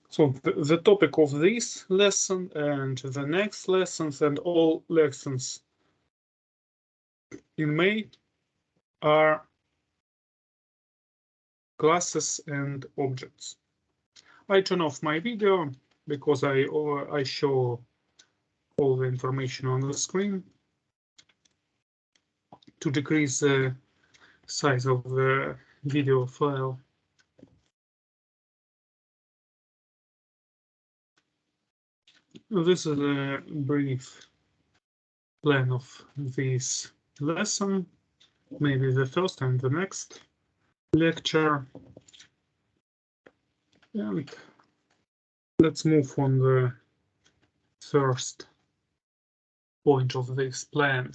So the topic of this lesson and the next lessons and all lessons in May are classes and objects. I turn off my video because I show all the information on the screen to decrease the size of the video file. This is a brief plan of this lesson, maybe the first and the next lecture. And let's move on the first point of this plan.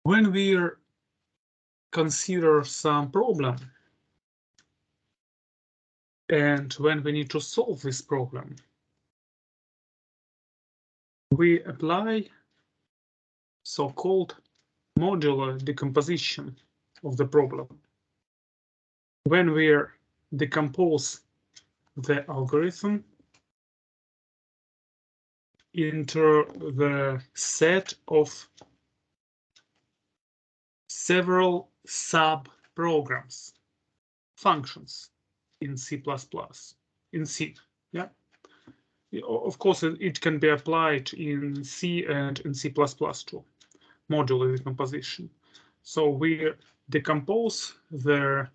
When we consider some problem and when we need to solve this problem, we apply so-called modular decomposition of the problem. When we decompose the algorithm into the set of several sub-programs, functions in C++, in C, yeah. Of course, it can be applied in C and in C++ too, modular decomposition. So we decompose the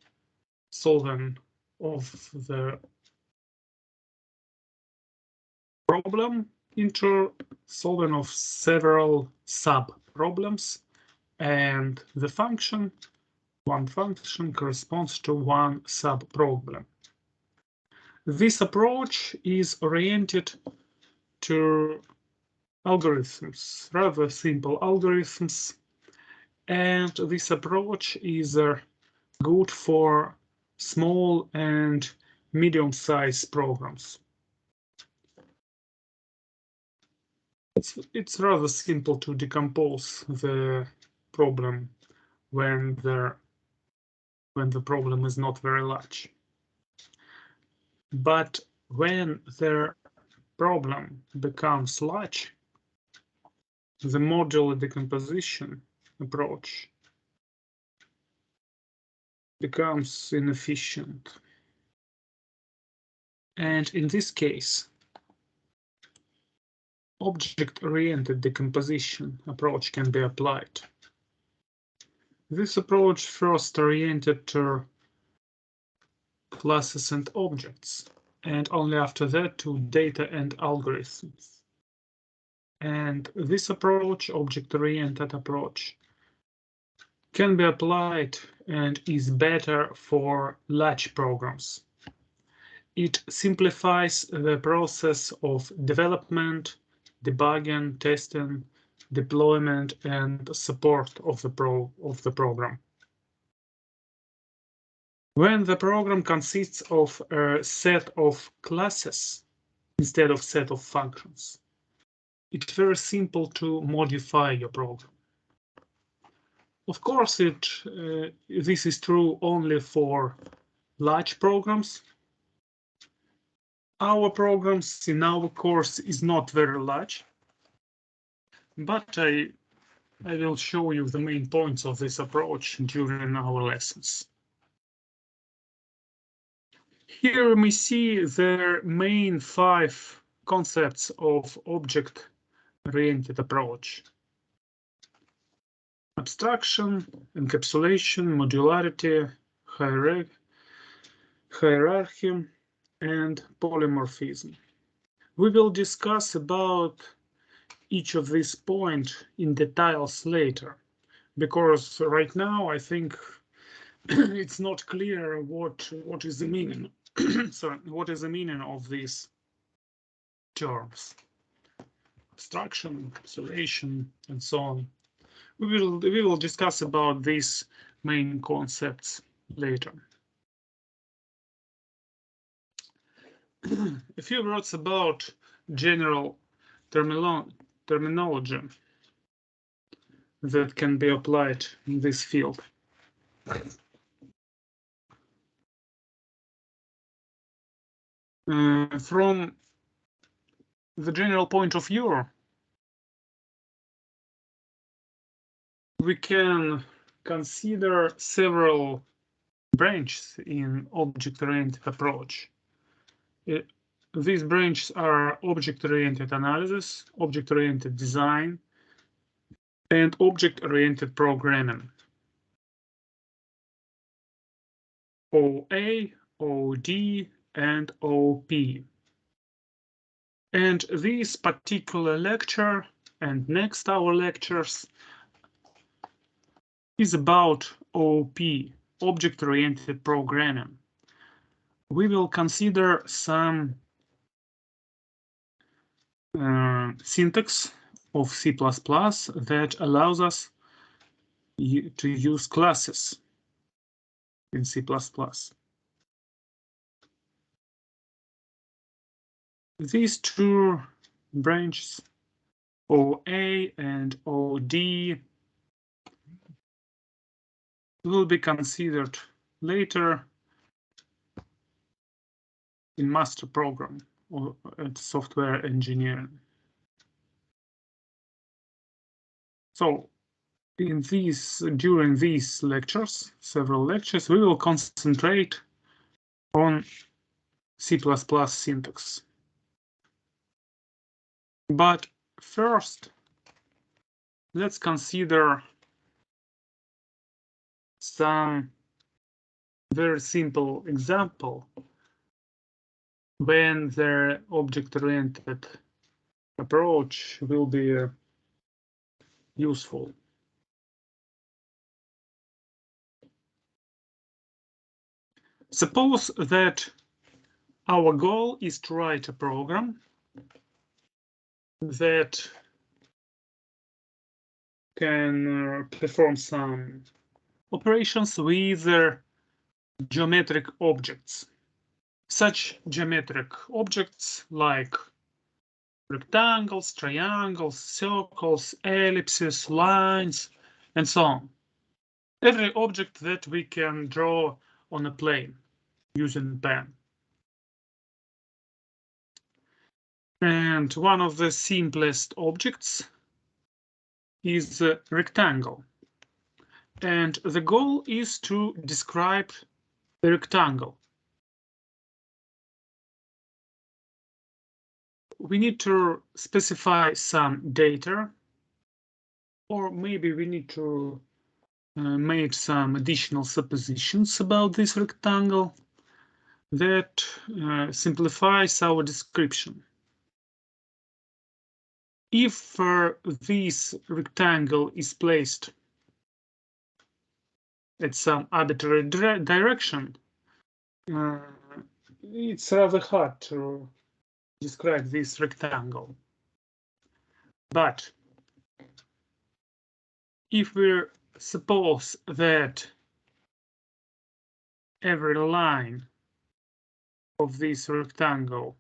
solving of the problem into solving of several sub-problems, and the function, one function corresponds to one sub-problem. This approach is oriented to algorithms, rather simple algorithms, and this approach is good for small and medium-sized programs. It's rather simple to decompose the problem when the problem is not very large. But when the problem becomes large, the modular decomposition approach becomes inefficient. And in this case, object-oriented decomposition approach can be applied. This approach first oriented to classes and objects, and only after that to data and algorithms. And this approach, object-oriented approach, can be applied and is better for large programs. It simplifies the process of development, debugging, testing, deployment, and support of the program. When the program consists of a set of classes instead of set of functions, it's very simple to modify your program. Of course, this is true only for large programs. Our programs in our course is not very large, but I will show you the main points of this approach during our lessons. Here we see the main 5 concepts of object-oriented approach: abstraction, encapsulation, modularity, hierarchy, and polymorphism. We will discuss about each of these points in details later, because right now I think it's not clear what is the meaning. Sorry, what is the meaning of these terms? Abstraction, encapsulation, and so on. We will discuss about these main concepts later. A few words about general terminology that can be applied in this field. From the general point of view, we can consider several branches in object-oriented approach. These branches are object-oriented analysis, object-oriented design, and object-oriented programming. OA, OD, and OP. And this particular lecture and next our lectures is about OP, object-oriented programming. We will consider some syntax of C++ that allows us to use classes in C++. These two branches, OA and OD, will be considered later in master program or at software engineering. So during these lectures, several lectures, we will concentrate on C++ syntax. But first, let's consider some very simple example when the object-oriented approach will be useful. Suppose that our goal is to write a program that can perform some operations with geometric objects. Such geometric objects like rectangles, triangles, circles, ellipses, lines, and so on. Every object that we can draw on a plane using pen. And one of the simplest objects is a rectangle. And the goal is to describe the rectangle. We need to specify some data, or maybe we need to make some additional suppositions about this rectangle that simplifies our description. If this rectangle is placed at some arbitrary direction, it's rather hard to describe this rectangle. But if we suppose that every line of this rectangle,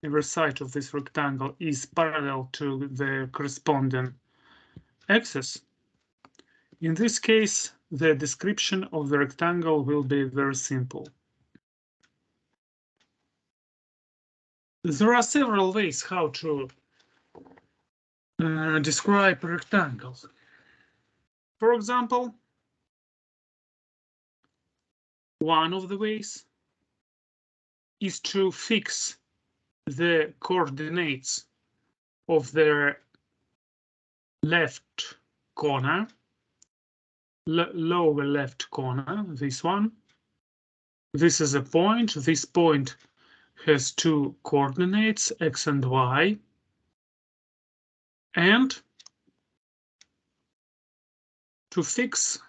every side of this rectangle is parallel to the corresponding axis, in this case, the description of the rectangle will be very simple. There are several ways how to describe rectangles. For example, one of the ways is to fix the coordinates of the left corner, lower left corner, this one. This is a point. This point has two coordinates, x and y. And to fix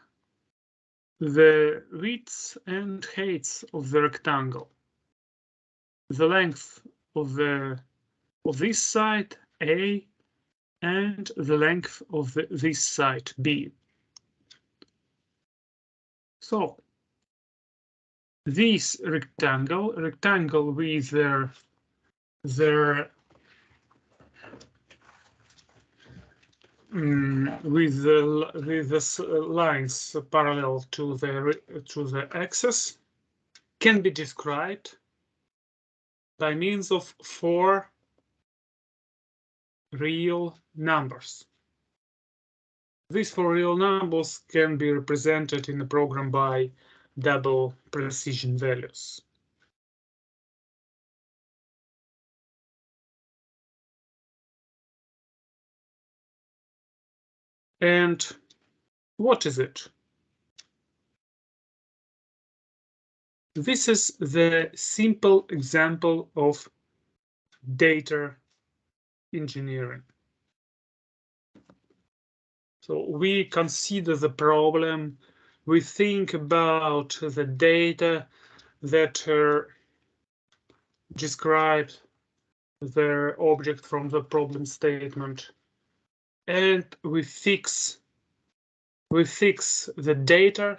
the width and height of the rectangle, the length of this side A and the length of this side B. So this rectangle with their with the lines parallel to the axis can be described by means of 4 real numbers. These 4 real numbers can be represented in the program by double precision values. And what is it? This is the simple example of data engineering. So we consider the problem, we think about the data that describe the object from the problem statement, and we fix the data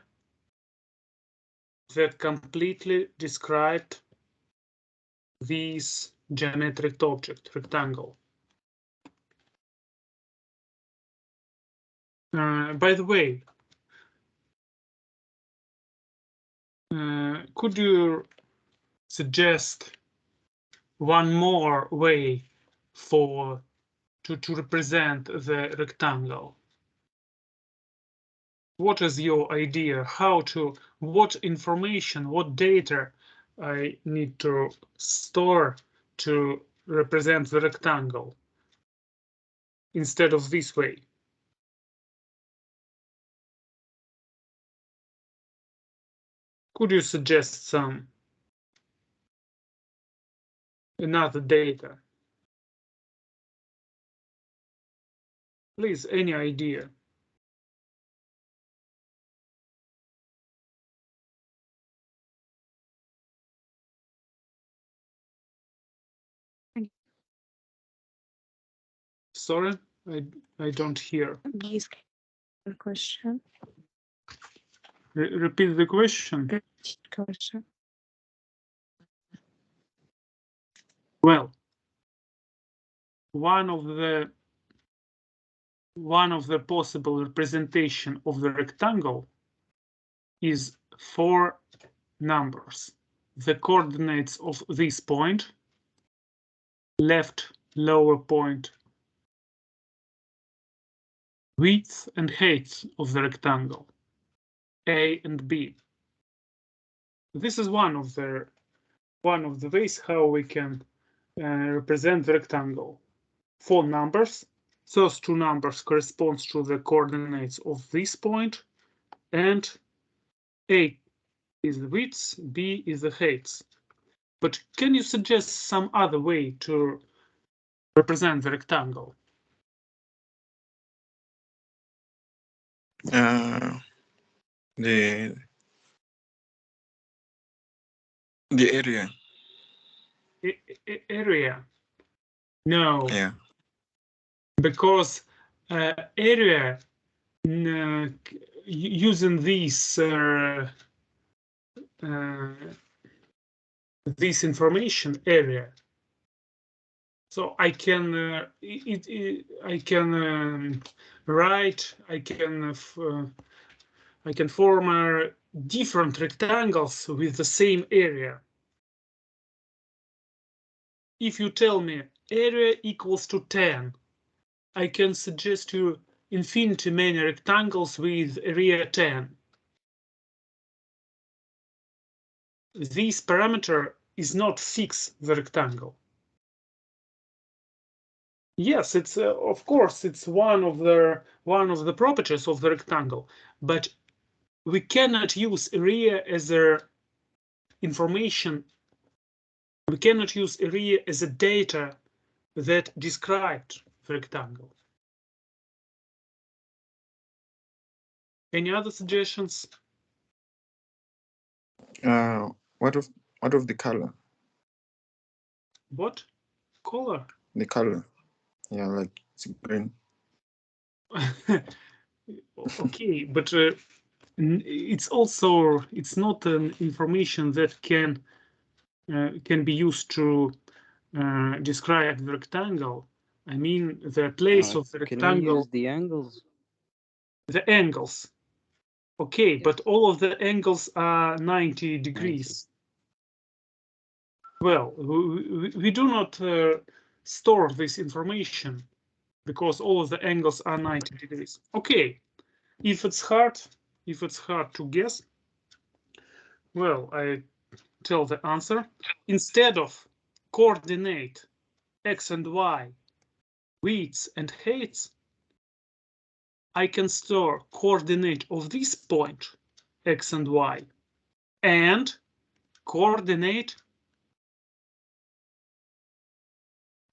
that completely described this geometric object, rectangle. By the way, could you suggest one more way to represent the rectangle? What is your idea? What information, what data I need to store to represent the rectangle instead of this way? Could you suggest another data? Please, any idea? Sorry, I don't hear. Please, question. Repeat the question. Question. Well, one of the possible representation of the rectangle is 4 numbers. The coordinates of this point, left lower point, width and height of the rectangle, A and B. This is one of the ways how we can represent the rectangle. 4 numbers. First 2 numbers corresponds to the coordinates of this point, and A is the width, B is the height. But can you suggest some other way to represent the rectangle? The area. Area. No. Yeah. Because area using this information area, so I can write, I can form different rectangles with the same area. If you tell me area equals to 10, I can suggest you infinity many rectangles with area 10. This parameter is not fix the rectangle. Yes, it's of course it's one of the properties of the rectangle, but we cannot use area as a information. We cannot use area as a data that described the rectangle. Any other suggestions? What of the color? What color? The color. Yeah, like it's green. Okay, but it's not an information that can be used to describe the rectangle. I mean the place of the Can we rectangle, use the angles? the angles. Okay, Yes. but all of the angles are 90 degrees. Well, we do not store this information because all of the angles are 90 degrees. Okay, if it's hard to guess, well, I tell the answer. Instead of coordinate x and y, widths and heights, I can store coordinate of this point, x and y, and coordinate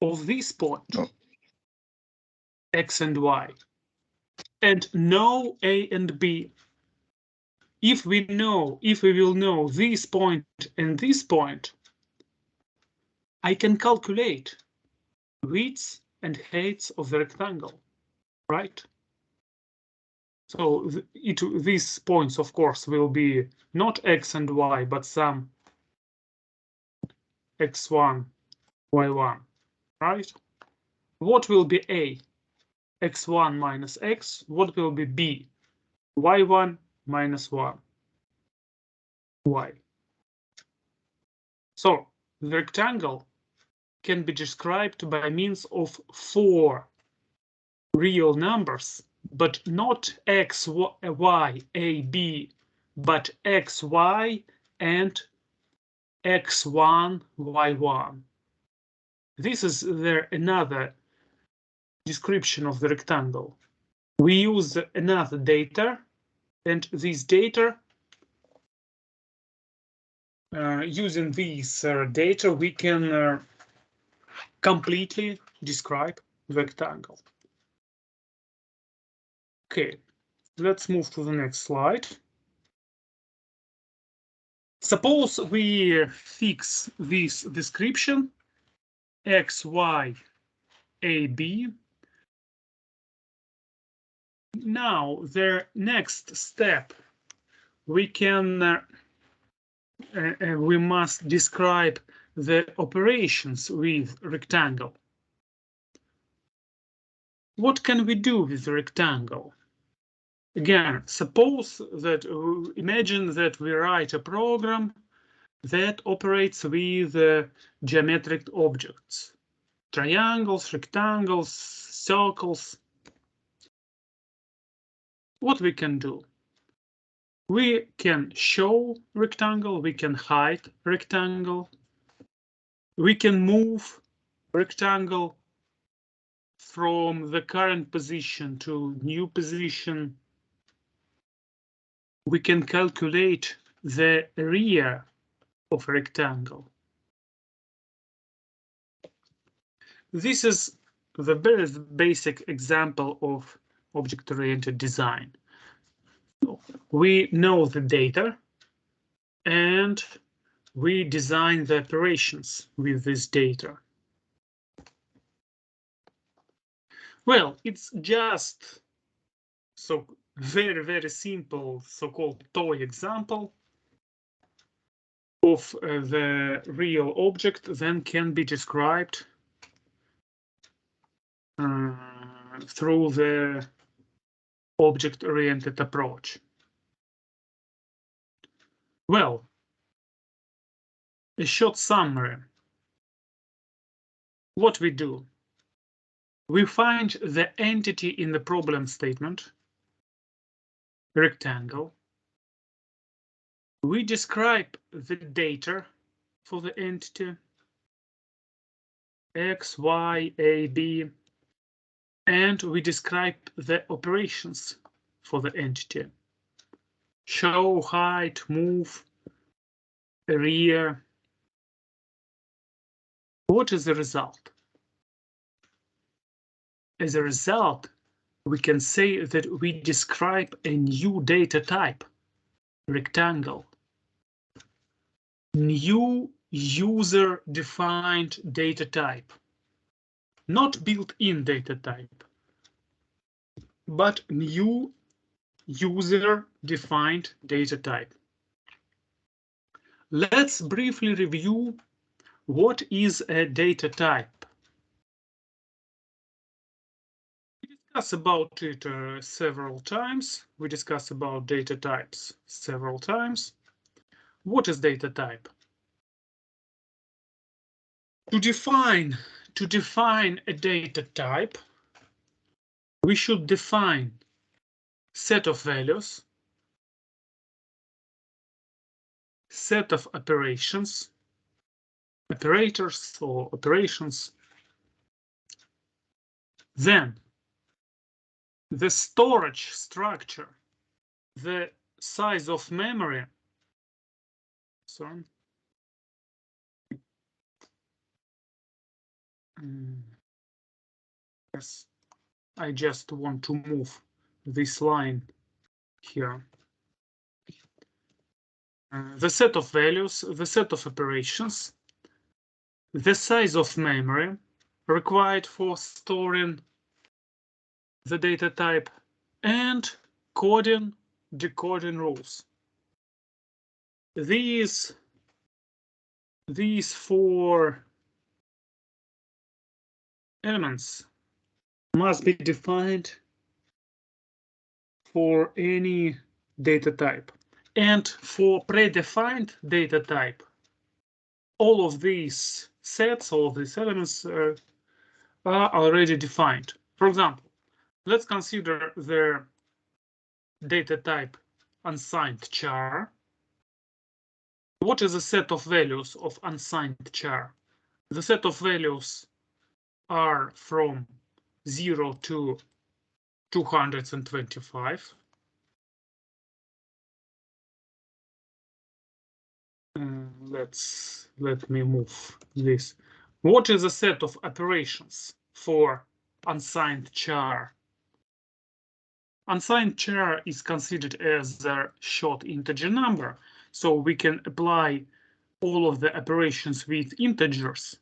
of this point, Oh. x and y, and know a and b. If we will know this point and this point, I can calculate widths and heights of the rectangle, right? So these points, of course, will be not x and y, but some x1, y1, right? What will be a? X1 minus x. What will be b? Y1 minus 1, y. So the rectangle can be described by means of 4 real numbers, but not x, y, a, b, but x, y, and x1, y1. This is another description of the rectangle. We use another data, and this data, using these data, we can completely describe the rectangle. Okay, let's move to the next slide. Suppose we fix this description, x, y, a, b. Now, the next step, we must describe the operations with rectangle. What can we do with the rectangle? Again, suppose that, imagine that we write a program that operates with geometric objects, triangles, rectangles, circles. What we can do? We can show rectangle, we can hide rectangle, we can move rectangle from the current position to new position. We can calculate the area of a rectangle. This is the very basic example of object-oriented design. We know the data and we design the operations with this data. Well, it's just so very simple so-called toy example of the real object, then can be described through the object-oriented approach. Well, a short summary. What we do? We find the entity in the problem statement, rectangle. We describe the data for the entity, x, y, a, b, and we describe the operations for the entity. Show, hide, move, area. What is the result? As a result, we can say that we describe a new data type, rectangle. New user-defined data type. Not built-in data type, but new user-defined data type. Let's briefly review what is a data type. discussed about it several times. We discussed about data types several times. What is data type? To define a data type, we should define set of values, set of operations, operators or operations. Then the storage structure, the size of memory. Sorry. Yes, I just want to move this line here. The set of values, the set of operations, the size of memory required for storing the data type, and coding, decoding rules. These four elements must be defined for any data type. And for predefined data type, all of these sets, all of these elements are already defined. For example, let's consider the data type unsigned char. What is the set of values of unsigned char? The set of values are from 0 to 225. Let me move this. What is a set of operations for unsigned char? Unsigned char is considered as a short integer number, so we can apply all of the operations with integers: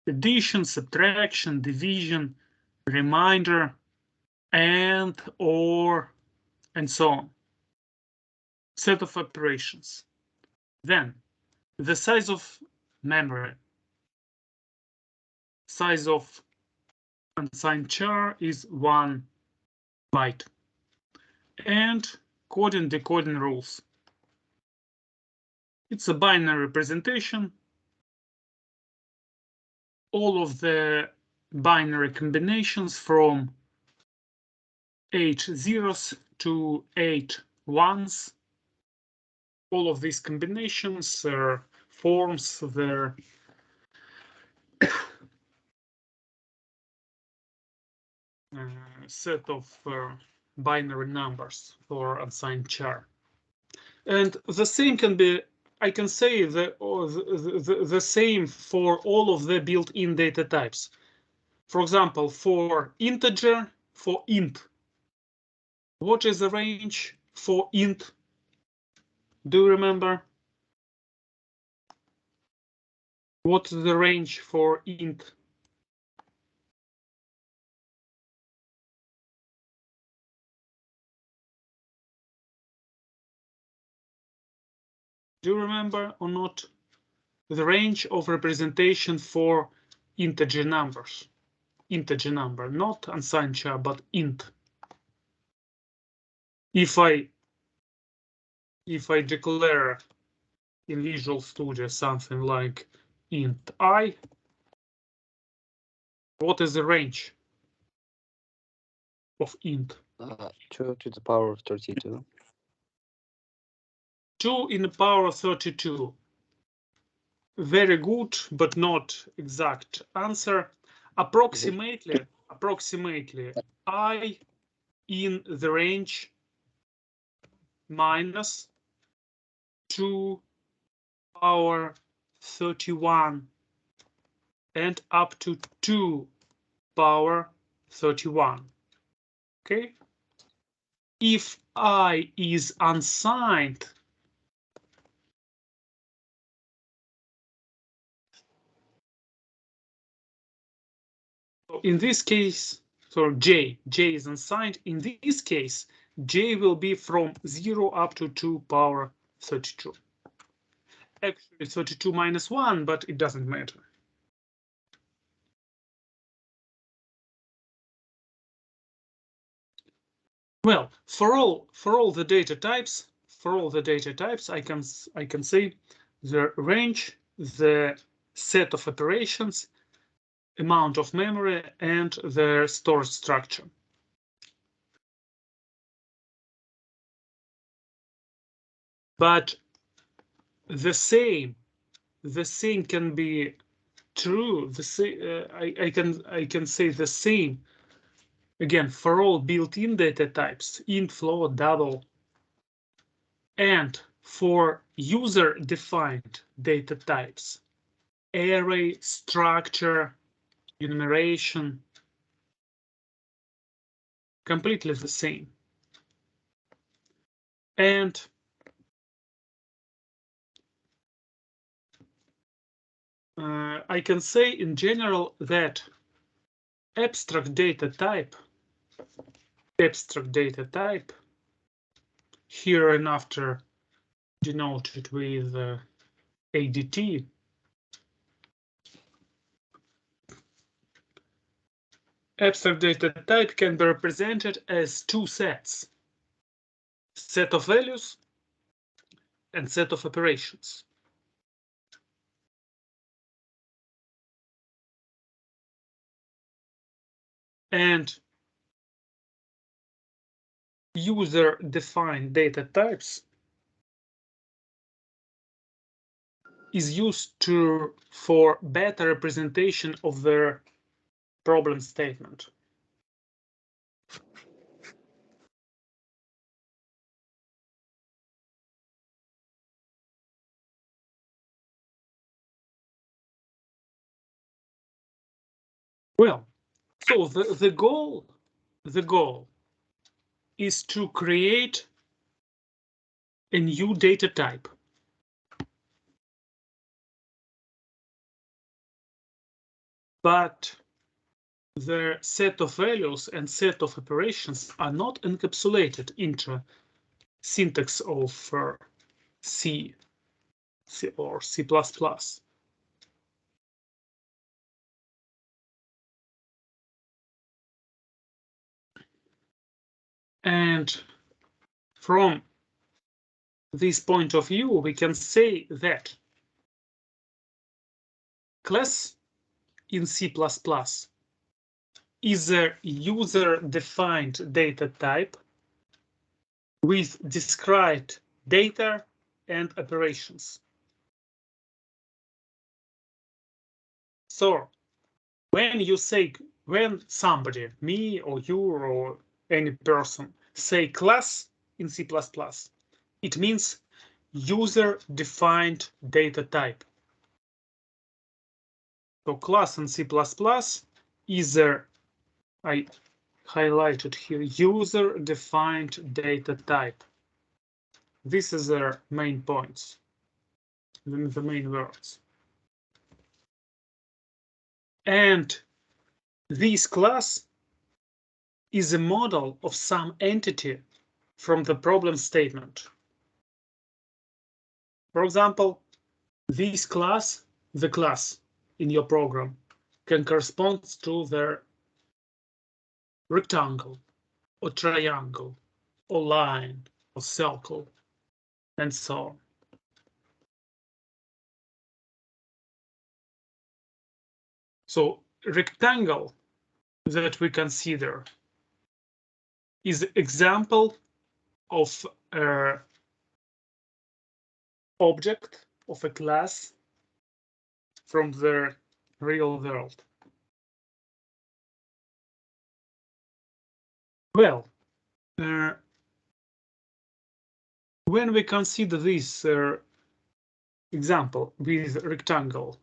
addition, subtraction, division, remainder, and or, and so on. Set of operations. Then the size of memory. Size of unsigned char is 1 byte. And coding, decoding rules. It's a binary representation. All of the binary combinations from 8 zeros to 8 ones. All of these combinations forms their set of binary numbers for unsigned char. And the same can be, I can say the same for all of the built-in data types. For example, for integer, for int. What is the range for int? Do you remember? What's the range for int? Do you remember or not? The range of representation for integer numbers. Integer number, not unsigned char, but int. If I declare in Visual Studio something like int I, what is the range of int? 2 to the power of 32. 2 in the power of 32. Very good, but not exact answer. Approximately I in the range minus 2 power 31 and up to 2 power 31. Okay. If I is unsigned, in this case, so J is unsigned. In this case, J will be from 0 up to 2 power 32. Actually, 32 minus 1, but it doesn't matter. Well, for all the data types, I can say the range, the set of operations, amount of memory, and the storage structure. But the same can be true. I can say the same again for all built-in data types, int, float, double, and for user-defined data types, array, structure, enumeration, completely the same. And I can say in general that abstract data type, here and after denoted with ADT, abstract data type can be represented as two sets, set of values and set of operations. And user-defined data types is used for better representation of their problem statement. Well, so the goal is to create a new data type. But the set of values and set of operations are not encapsulated into syntax of C or C++. And from this point of view, we can say that class in C++ is a user-defined data type with described data and operations. So when somebody, me or you or any person, say class in C++, it means user-defined data type. So class in C++ is I highlighted here, user-defined data type. This is their main points, the main words. And this class is a model of some entity from the problem statement. For example, this class, the class in your program, can correspond to the rectangle or triangle or line or circle and so on. So rectangle that we consider is example of an object of a class from the real world. Well, when we consider this example with rectangle,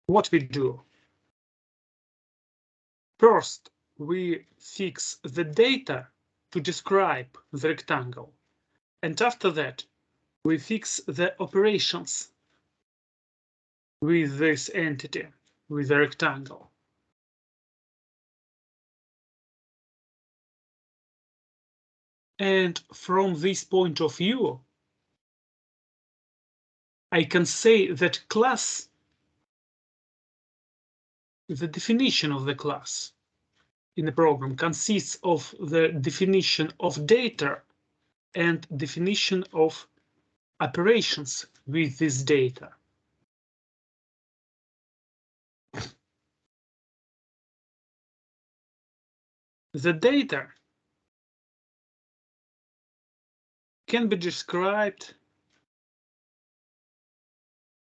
what we do? First, we fix the data to describe the rectangle, and after that, we fix the operations with this entity, with the rectangle. And from this point of view, I can say that class, the definition of the class, in the program consists of the definition of data and definition of operations with this data. The data can be described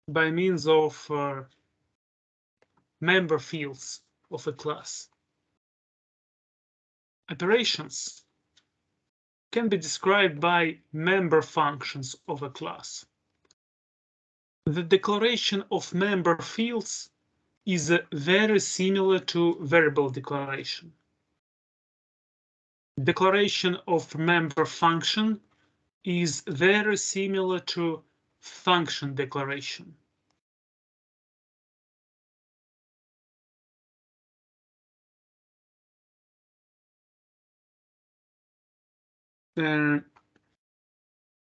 by means of member fields of a class. Operations can be described by member functions of a class. The declaration of member fields is very similar to variable declaration. Declaration of member function is very similar to function declaration.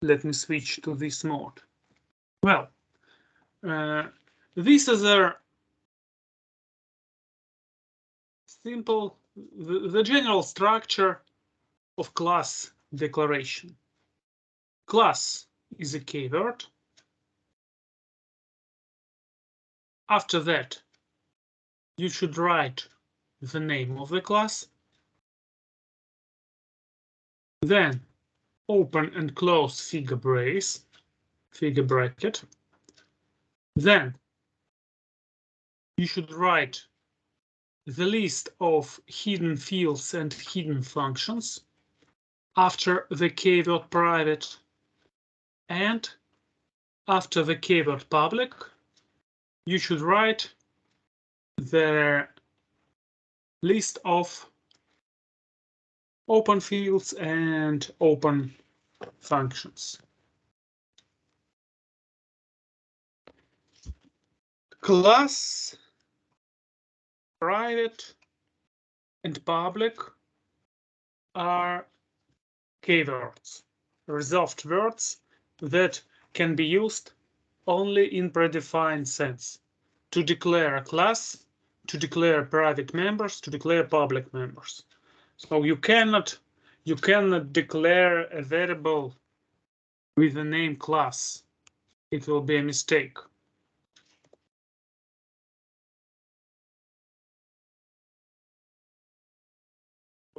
Let me switch to this mode. Well, this is a simple, the general structure of class declaration. Class is a keyword. After that, you should write the name of the class. Then open and close figure bracket. Then you should write the list of hidden fields and hidden functions after the keyword private, and after the keyword public, you should write the list of open fields and open functions. Class, private, and public are keywords, reserved words that can be used only in predefined sense to declare a class, to declare private members, to declare public members. So you cannot declare a variable with the name class. It will be a mistake.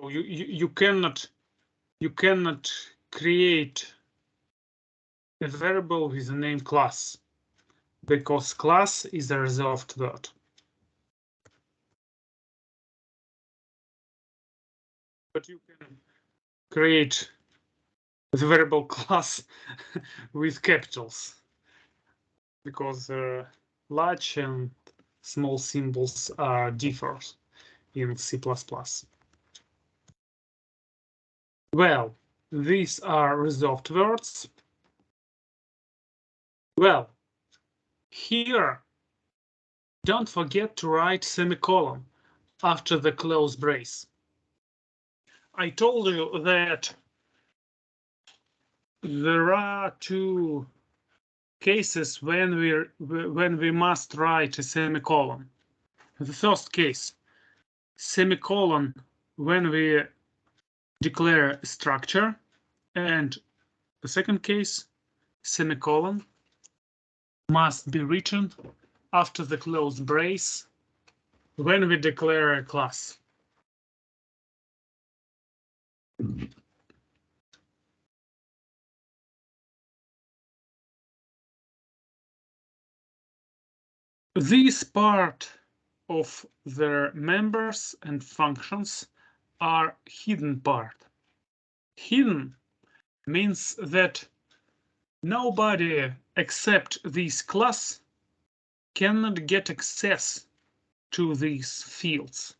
So you cannot create a variable with the name class, because class is a reserved word. But you can create the variable class with capitals, because large and small symbols are different in C++. Well, these are reserved words. Well, here, don't forget to write semicolon after the close brace. I told you that there are two cases when we must write a semicolon. The first case, semicolon when we declare a structure, and the second case, semicolon must be written after the close brace when we declare a class. This part of the members and functions are hidden part. Hidden means that nobody except this class cannot get access to these fields.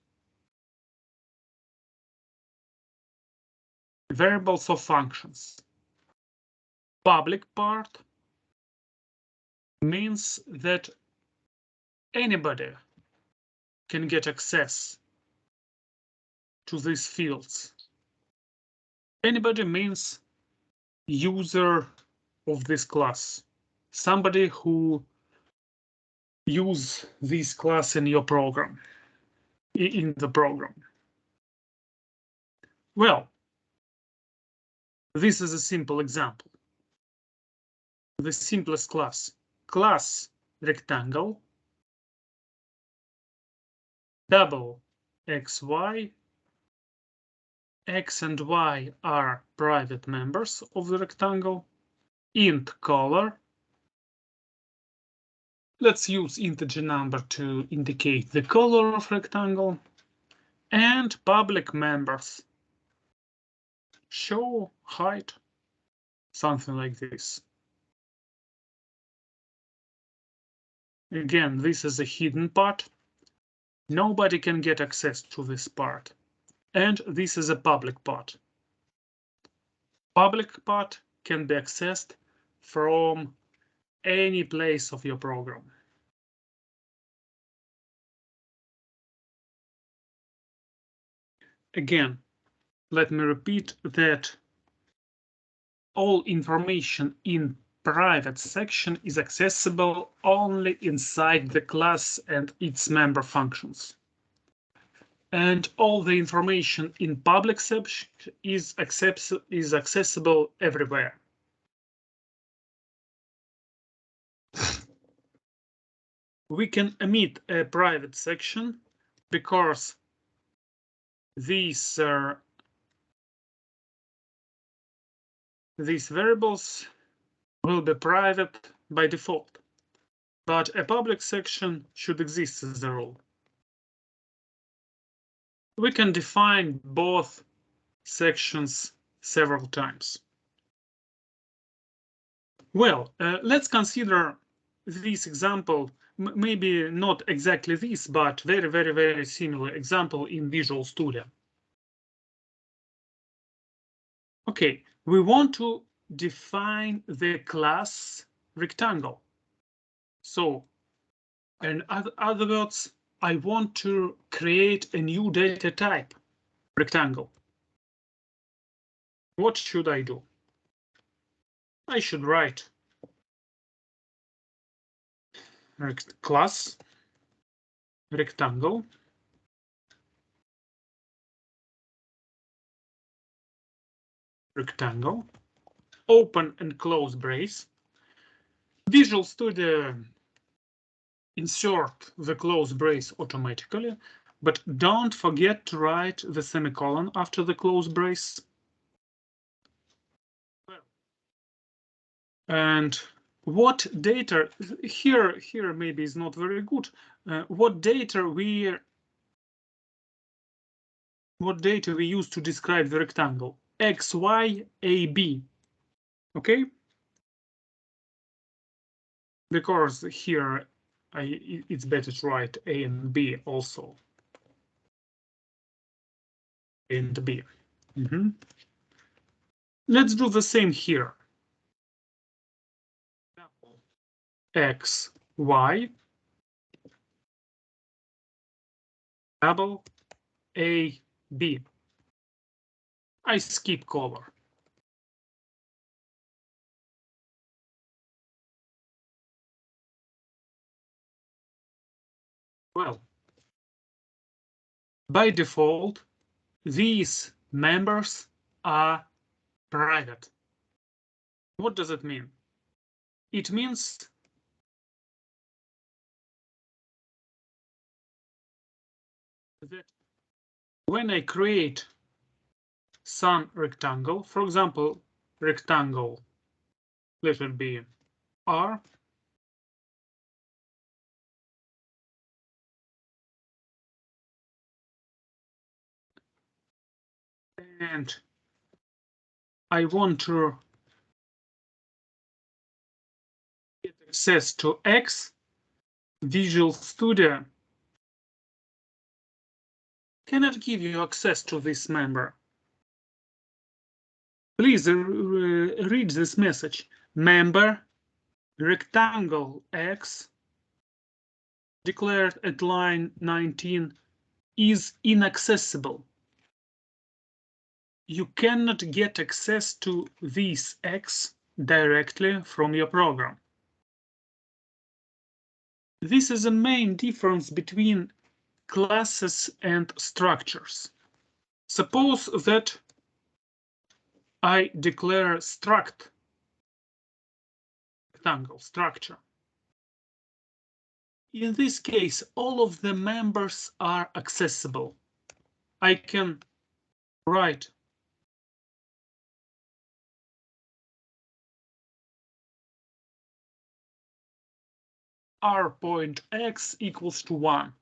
Variables or functions. Public part means that anybody can get access to these fields. Anybody means user of this class, somebody who use this class in your program, in the program. Well, this is a simple example. The simplest class rectangle, double xy, x and y are private members of the rectangle, int color. Let's use integer number to indicate the color of rectangle, and public members. Show height, something like this. Again, this is a hidden part. Nobody can get access to this part. And this is a public part. Public part can be accessed from any place of your program. Again, let me repeat that all information in private section is accessible only inside the class and its member functions. And all the information in public section is accessible everywhere. We can omit a private section because these variables will be private by default, but a public section should exist as a rule. We can define both sections several times. Well, let's consider this example, maybe not exactly this, but very similar example in Visual Studio. Okay, we want to define the class rectangle. So, in other words, I want to create a new data type, rectangle. What should I do? I should write class rectangle open and close brace. Visual Studio insert the close brace automatically, but don't forget to write the semicolon after the close brace. And what data here maybe is not very good. What data we use to describe the rectangle? X, Y, A, B. Okay. Because here it's better to write A and B also. A and B. Let's do the same here. X, Y, double A, B. I skip color. Well, by default, these members are private. What does it mean? It means that when I create some rectangle, for example, rectangle, let it be R, and I want to get access to X, Visual Studio cannot give you access to this member. Please read this message. Member rectangle X declared at line 19 is inaccessible. You cannot get access to this X directly from your program. This is the main difference between classes and structures. Suppose that I declare struct rectangle structure. In this case, all of the members are accessible. I can write r point x equals to 1.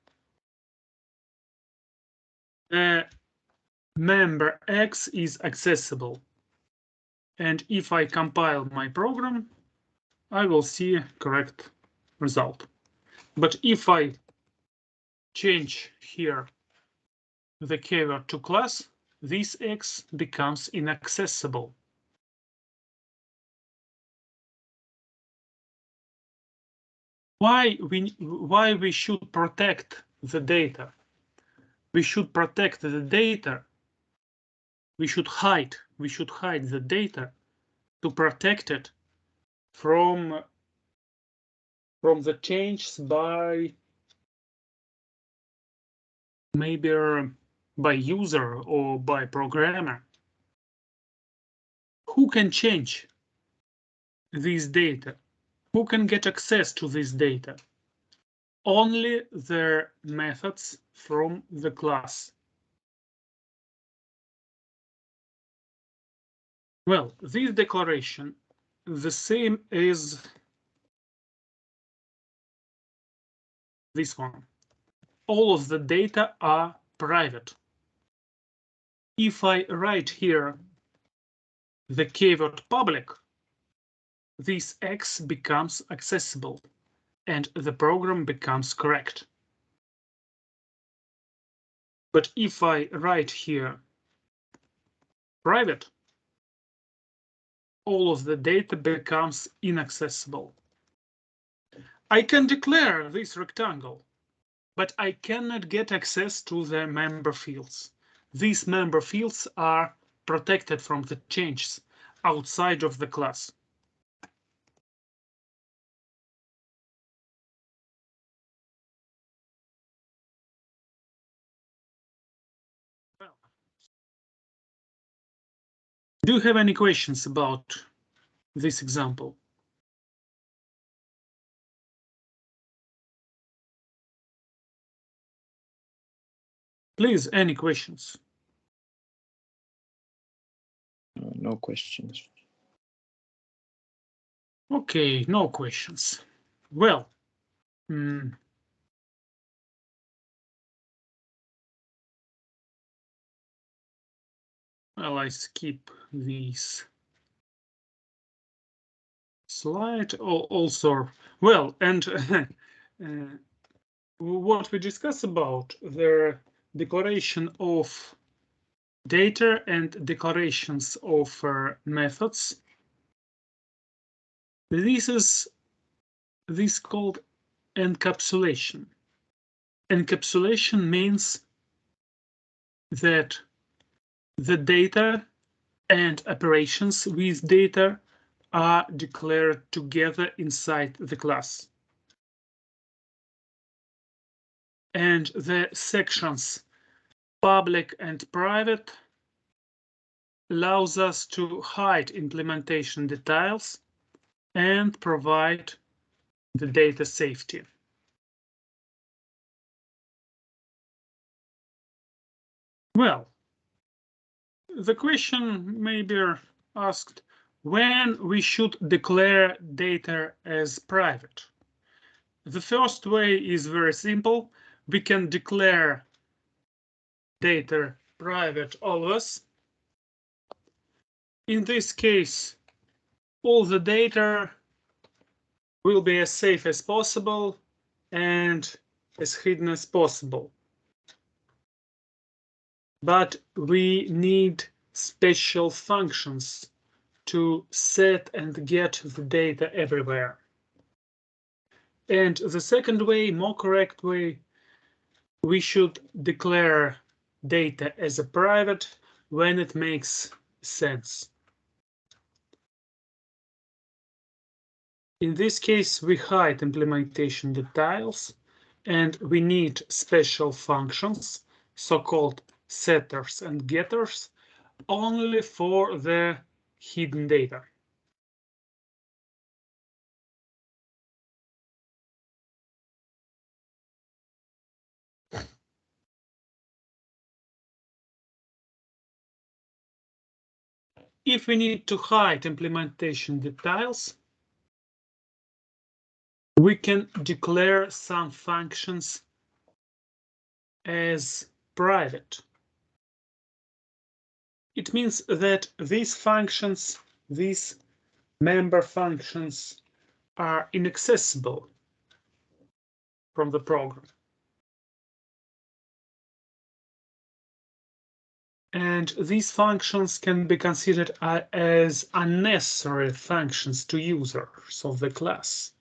Member x is accessible. And if I compile my program, I will see a correct result. But if I change here the keyword to class, this x becomes inaccessible. Why we should protect the data? We should protect the data. We should hide the data to protect it from the changes by maybe by user or by programmer. Who can change this data? Who can get access to this data? Only their methods from the class. Well, this declaration, the same as this one. All of the data are private. If I write here the keyword public, this X becomes accessible and the program becomes correct. But if I write here private, all of the data becomes inaccessible. I can declare this rectangle, but I cannot get access to the member fields. These member fields are protected from the changes outside of the class. Well, do you have any questions about this example? Please, any questions? No questions. Okay, no questions. Well, well, I skip this slide. Also, well, and what we discussed about the declaration of data and declarations of methods. This is called encapsulation. Encapsulation means that the data and operations with data are declared together inside the class. And the sections public and private allows us to hide implementation details and provide the data safety. Well, the question may be asked when we should declare data as private. The first way is very simple. We can declare data private always. In this case, all the data will be as safe as possible and as hidden as possible. But we need special functions to set and get the data everywhere. And the second way, more correct way, we should declare data as a private when it makes sense. In this case, we hide implementation details and we need special functions, so-called setters and getters, only for the hidden data. If we need to hide implementation details, we can declare some functions as private. It means that these functions, these member functions, are inaccessible from the program. And these functions can be considered as unnecessary functions to users of the class.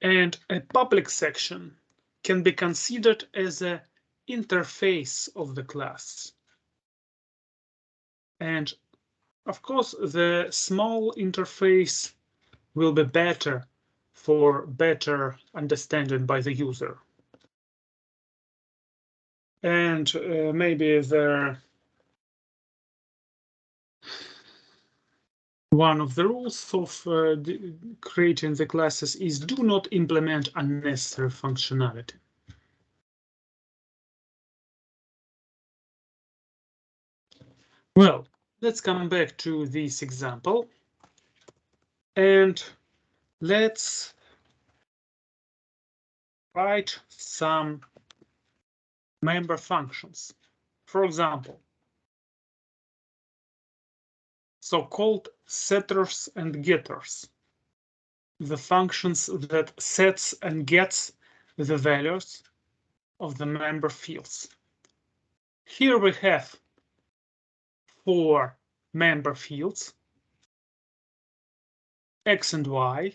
And a public section can be considered as an interface of the class. And of course, the small interface will be better for better understanding by the user. And maybe one of the rules of creating the classes is do not implement unnecessary functionality. Well, let's come back to this example and let's write some member functions. For example, so-called setters and getters, the functions that sets and gets the values of the member fields. Here we have 4 member fields, X and Y,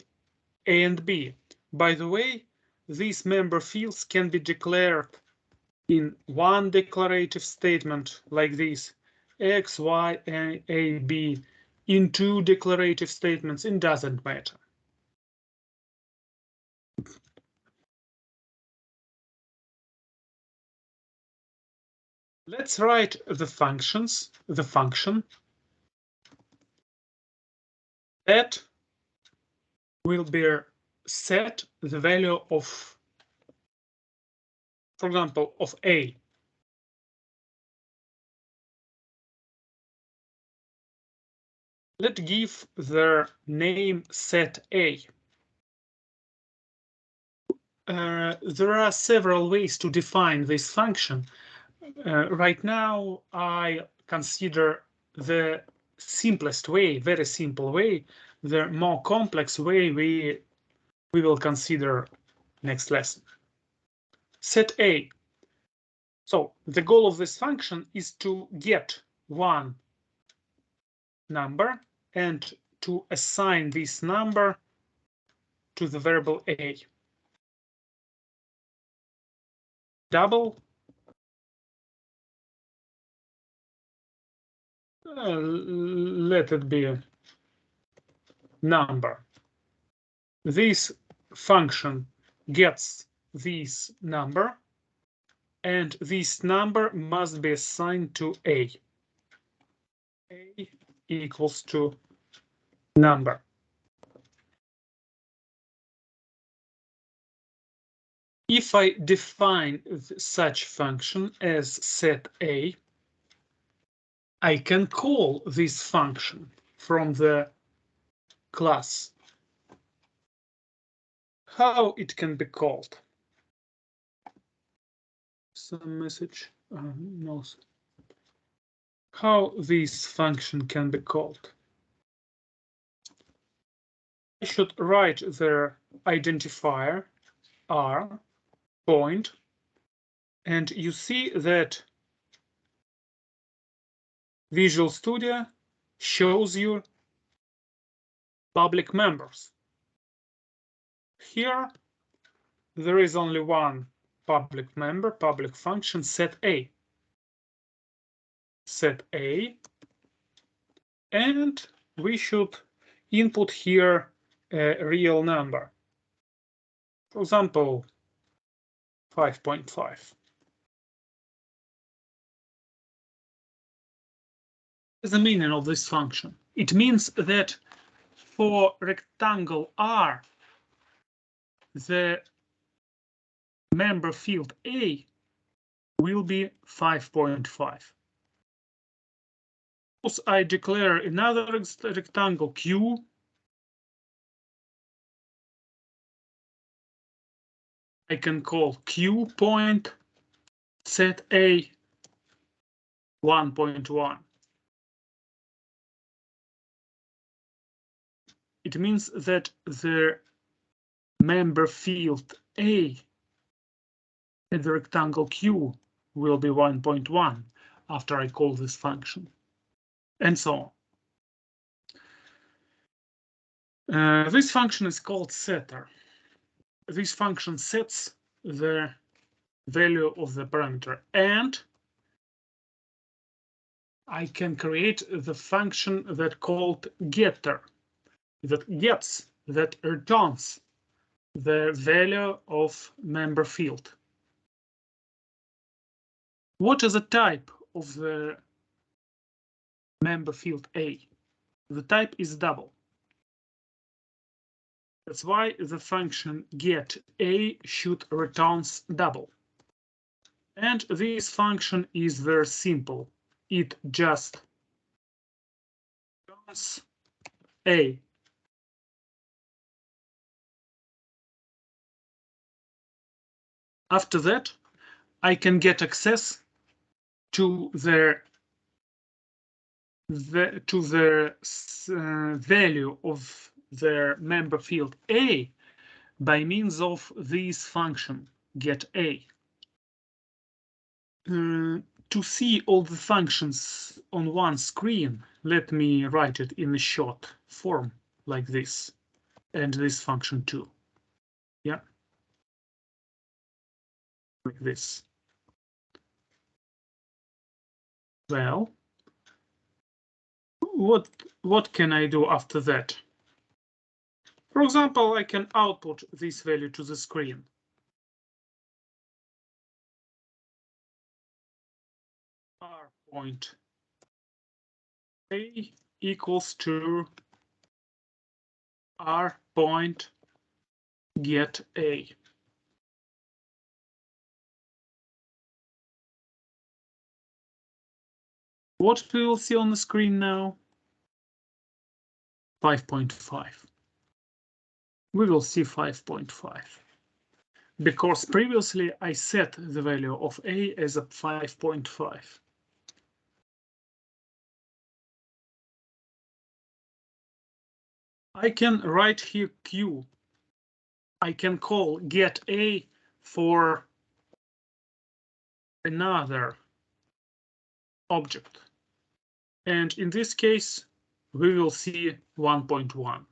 A and B. By the way, these member fields can be declared in one declarative statement like this, X, Y, and A, B, in 2 declarative statements, it doesn't matter. Let's write the function that will be set the value of, for example, of A. Let's give the name set A. There are several ways to define this function. Right now, I consider the simplest way, very simple way. The more complex way we will consider next lesson. Set A. So the goal of this function is to get one number and to assign this number to the variable A. Double. Let it be a number. This function gets this number, and this number must be assigned to A. A equals to number. If I define such function as set A, I can call this function from the class. How it can be called? Some message. No. How this function can be called? I should write the identifier R point, and you see that Visual Studio shows you public members. Here, there is only one public member, public function set A. Set A, and we should input here a real number. For example, 5.5. the meaning of this function? It means that for rectangle R, the member field A will be 5.5. Suppose I declare another rectangle Q. I can call Q point, set A 1.1. It means that the member field A at the rectangle Q will be 1.1 after I call this function, and so on. This function is called setter. This function sets the value of the parameter, and I can create the function that called getter, that gets, that returns the value of member field. What is the type of the member field A? The type is double. That's why the function get A should returns double. And this function is very simple. It just returns A. After that, I can get access to the value of the member field A by means of this function get A. To see all the functions on one screen, let me write it in a short form like this, and this function too. Yeah, like this. Well, what can I do after that? For example, I can output this value to the screen. R point A equals to R point get A. What we will see on the screen now? 5.5. We will see 5.5. Because previously I set the value of A as a 5.5. I can write here Q. I can call get A for another object. And in this case, we will see 1.1.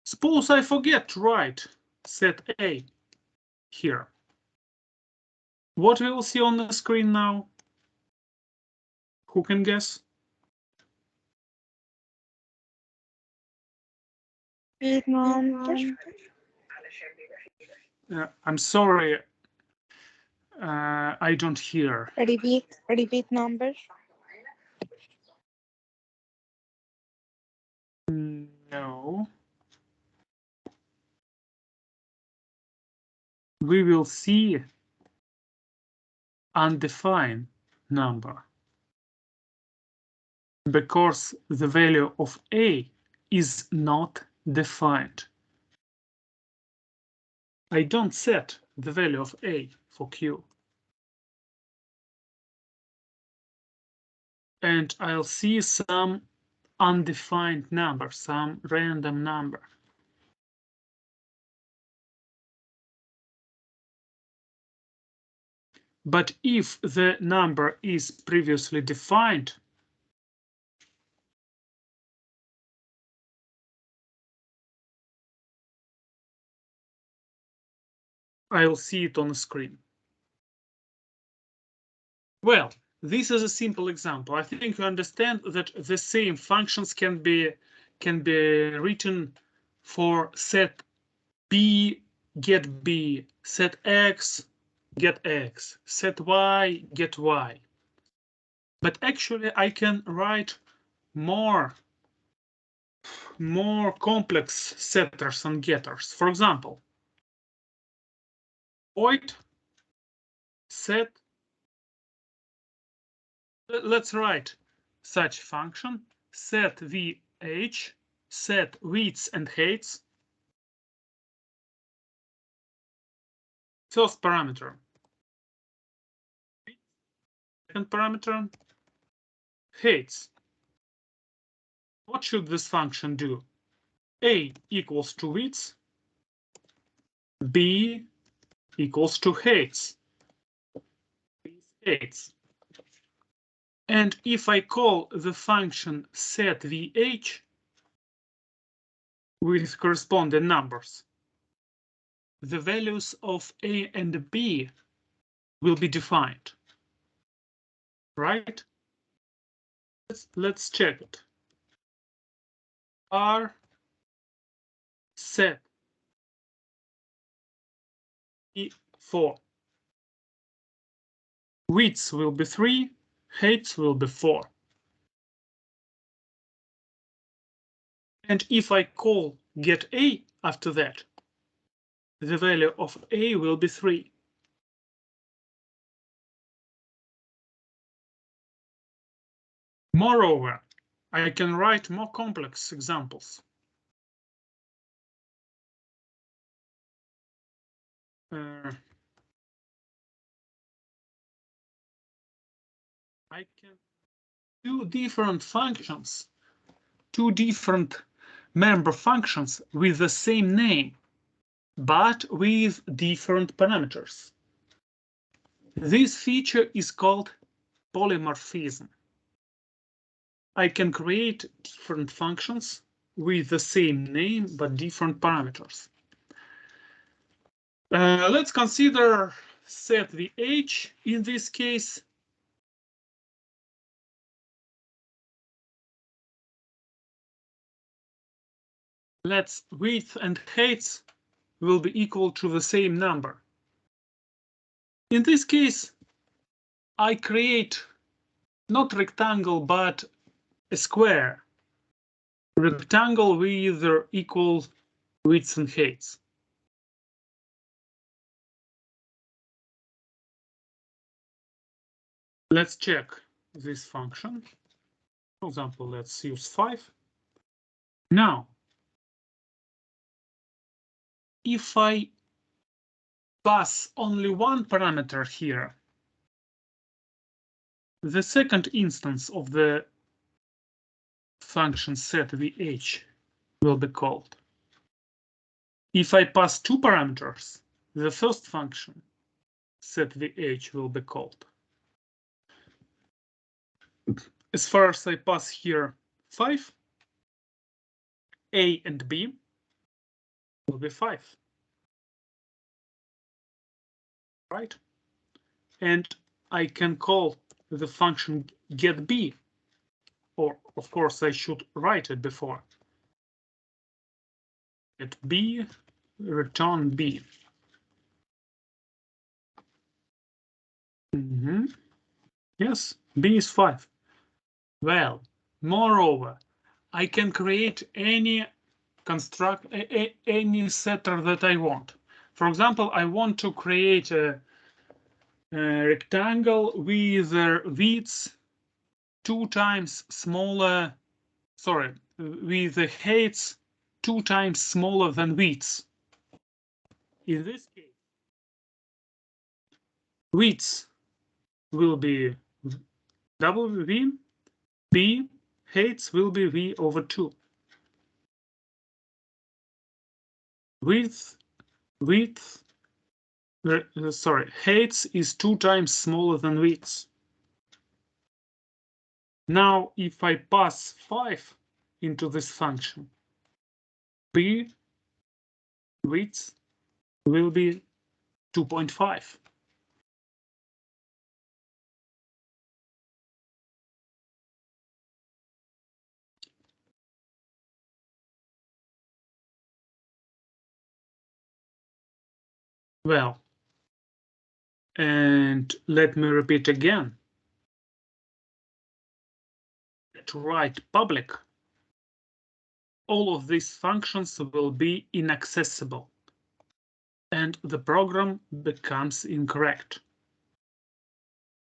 Suppose I forget to write set A here. What we will see on the screen now? Who can guess? I'm sorry, I don't hear. Repeat numbers. No. We will see undefined number because the value of A is not defined. I don't set the value of A for Q. And I'll see some undefined number, some random number. But if the number is previously defined, I'll see it on the screen. Well, this is a simple example. I think you understand that the same functions can be written for set B, get B, set X, get X, set Y, get Y. But actually I can write more complex setters and getters. For example, void set. Let's write such function, set VH, set widths and heights. First parameter. Second parameter, heights. What should this function do? A equals to widths, B equals to heights. And if I call the function set VH with corresponding numbers, the values of A and B will be defined, right? Let's check it. R set E4. Widths will be 3, heights will be 4. And if I call get A after that, the value of A will be 3. Moreover, I can write more complex examples. I can do different functions, 2 different member functions with the same name, but with different parameters. This feature is called polymorphism. I can create different functions with the same name, but different parameters. Let's consider set VH in this case. Let's width and heights will be equal to the same number. In this case, I create not rectangle, but a square. Rectangle with equal widths and heights. Let's check this function. For example, let's use 5. Now, if I pass only one parameter here, the second instance of the function set VH will be called. If I pass 2 parameters, the first function set VH will be called. As far as I pass here 5, A and B will be 5. Right? And I can call the function getB, or of course I should write it before. Get B, return B. Yes, B is 5. Well, moreover, I can create any any setter that I want. For example, I want to create a rectangle with widths 2 times smaller, sorry, with the heights 2 times smaller than widths. In this case, widths will be W, B, heights will be V over 2. Heights is 2 times smaller than widths. Now, if I pass 5 into this function, B width will be 2.5. Well, And let me repeat again. To write public, all of these functions will be inaccessible, and the program becomes incorrect.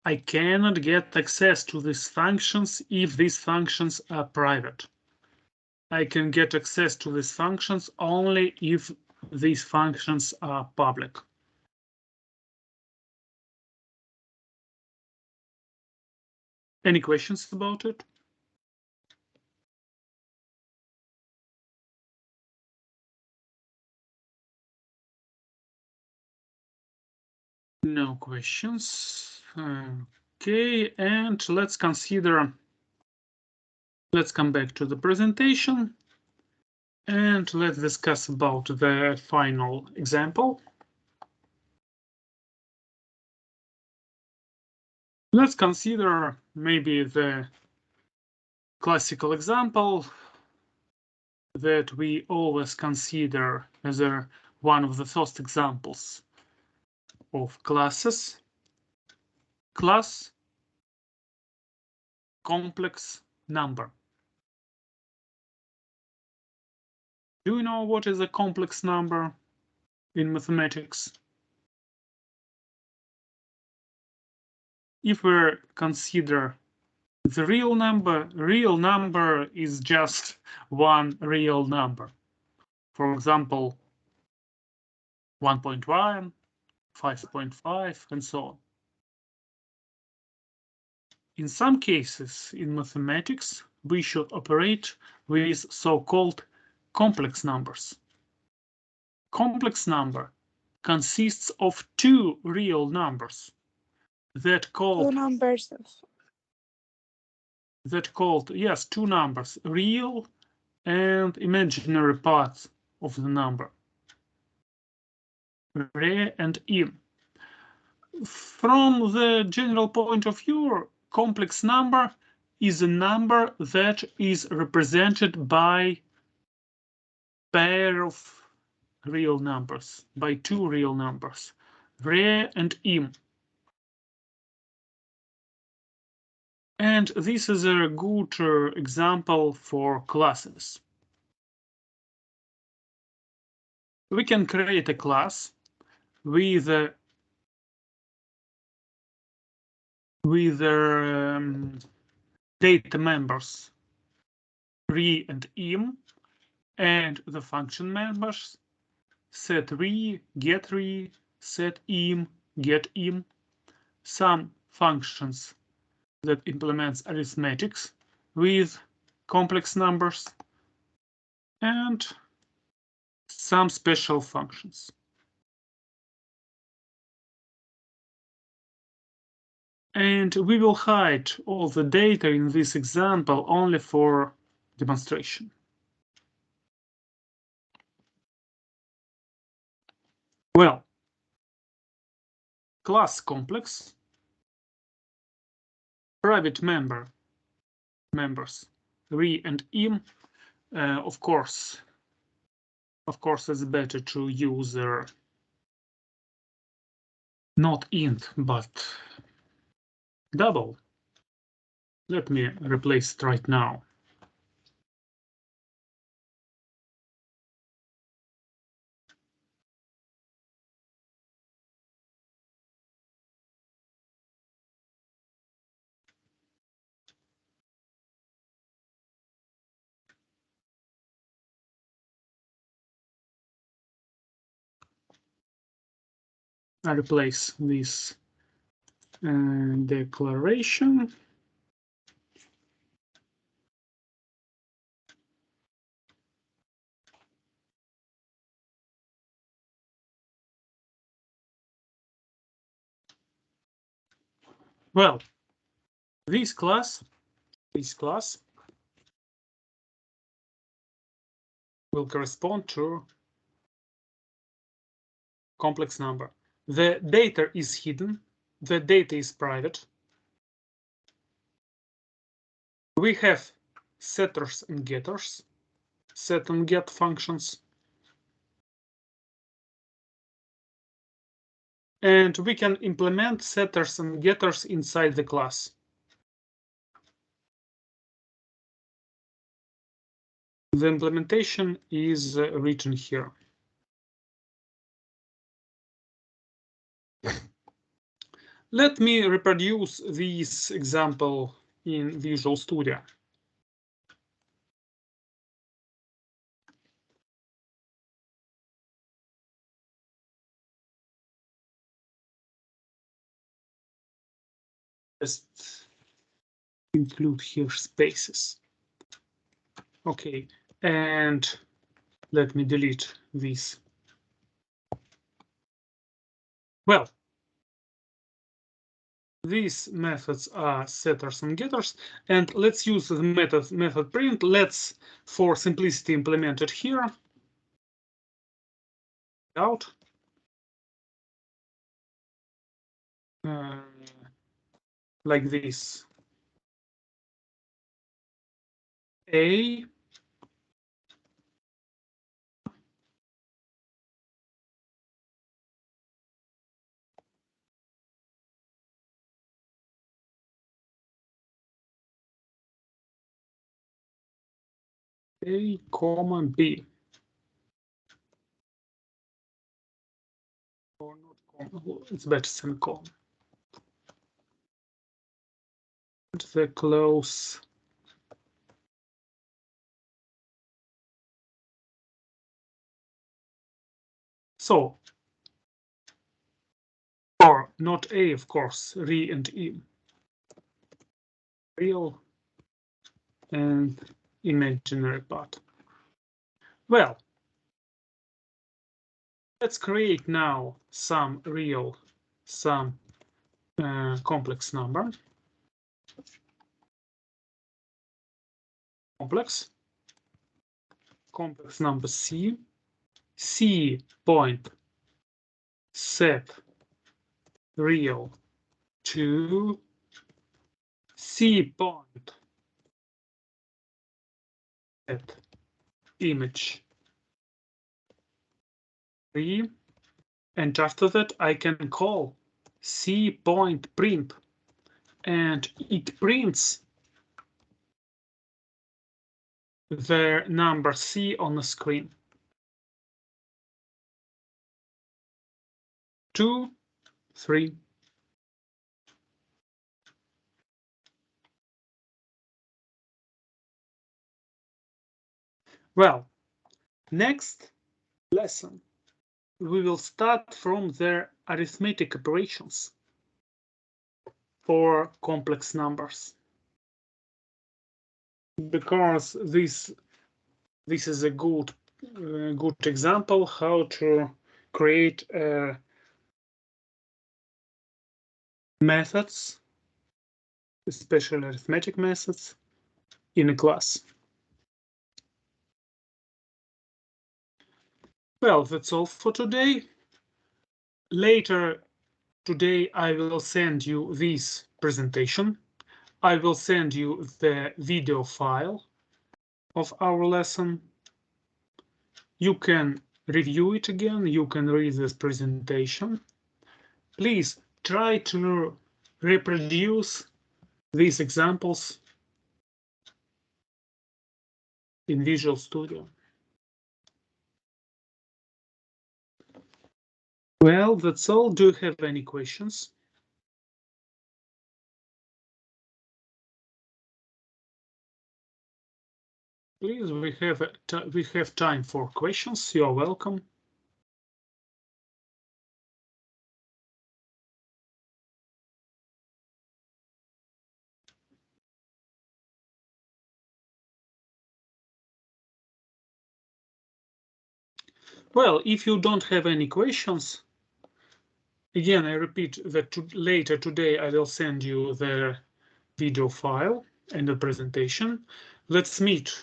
I cannot get access to these functions if these functions are private. I can get access to these functions only if these functions are public. Any questions about it? No questions. Okay, and let's come back to the presentation and let's discuss about the final example. Let's consider maybe the classical example that we always consider as one of the first examples of classes. Class complex number. Do you know what is a complex number in mathematics? If we consider the real number is just one real number. For example, 1.1, 5.5, and so on. In some cases in mathematics, we should operate with so-called complex numbers. Complex number consists of two real numbers that called two numbers, real and imaginary parts of the number, re and im. From the general point of view, complex number is a number that is represented by pair of real numbers, by two real numbers, re and im. And this is a good example for classes. We can create a class with data members re and im, and the function members set re, get re, set im, get im, some functions that implements arithmetics with complex numbers, and some special functions. And we will hide all the data in this example only for demonstration. Well, class complex, private members re and im. Of course, it's better to use not int but double. Let me replace it right now. I replace this declaration. Well, this class will correspond to complex number. The data is hidden. The data is private. We have setters and getters, set and get functions. And we can implement setters and getters inside the class. The implementation is written here. Let me reproduce this example in Visual Studio. Just include here spaces. Okay, and let me delete this. Well, these methods are setters and getters, and let's use the method print. Let's, for simplicity, implement it here. Out. Like this. A comma B. Or not comma, it's better semicolon. The close. So, or not A, of course, re and im. Real and imaginary part. Well, let's create now some real, some complex number. Complex number C. C point set real to C point set image 3, and after that I can call C point print, and it prints the number C on the screen. 2, 3. Well, next lesson we will start from the arithmetic operations for complex numbers, because this is a good example how to create methods, especially arithmetic methods, in a class. Well, that's all for today. Later today, I will send you this presentation. I will send you the video file of our lesson. You can review it again. You can read this presentation. Please try to reproduce these examples in Visual Studio. Well, that's all. Do you have any questions? Please, we have time for questions. You are welcome. Well, if you don't have any questions, again, I repeat that later today I will send you the video file and the presentation. Let's meet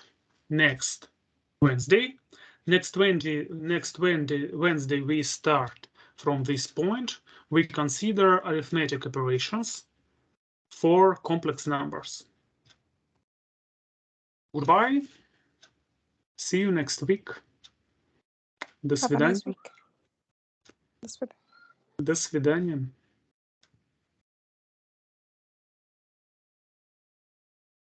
next Wednesday. Next Wednesday we start from this point. We consider arithmetic operations for complex numbers. Goodbye. See you next week. До Have a nice свидания. week. До свидания. До свидания.